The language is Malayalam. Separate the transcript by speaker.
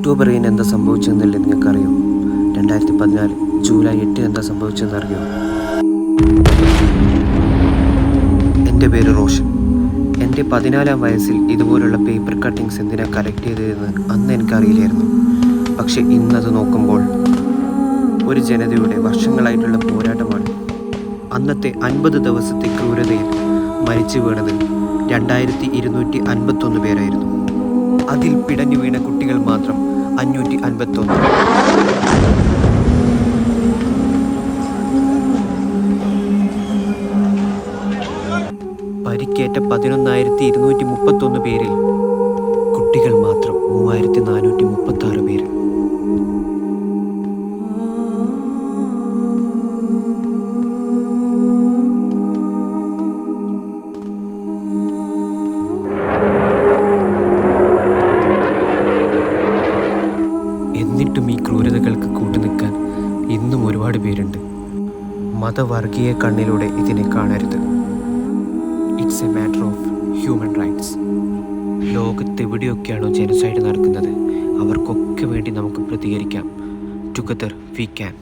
Speaker 1: ഒക്ടോബർ 7 എന്താ സംഭവിച്ചെന്നല്ലേ നിങ്ങൾക്കറിയോ? 2014 ജൂലൈ 8 എന്താ സംഭവിച്ചെന്നറിയോ? എൻ്റെ പേര് റോഷൻ. എൻ്റെ 14-ാം വയസ്സിൽ ഇതുപോലുള്ള പേപ്പർ കട്ടിങ്സ് എന്തിനാ കളക്ട് ചെയ്തതെന്ന് അന്ന് എനിക്കറിയില്ലായിരുന്നു. പക്ഷെ ഇന്നത് നോക്കുമ്പോൾ ഒരു ജനതയുടെ വർഷങ്ങളായിട്ടുള്ള പോരാട്ടമാണ്. അന്നത്തെ 50 ദിവസത്തെ ക്രൂരതയിൽ മരിച്ചു വീണത് 2251 പേരായിരുന്നു. അതിൽ പിടഞ്ഞു വീണ കുട്ടികൾ മാത്രം 551. പരിക്കേറ്റ 11,231 പേരിൽ കുട്ടികൾ മാത്രം 3,436 പേര്. എന്നിട്ടും ഈ ക്രൂരതകൾക്ക് കൂട്ടുനിൽക്കാൻ ഇന്നും ഒരുപാട് പേരുണ്ട്. മതവർഗീയ കണ്ണിലൂടെ ഇതിനെ കാണരുത്. It's a matter of human rights. ലോകത്തെവിടെയൊക്കെയാണോ ജനസൈഡ് നടക്കുന്നത് അവർക്കൊക്കെ വേണ്ടി നമുക്ക് പ്രതികരിക്കാം. Together we can.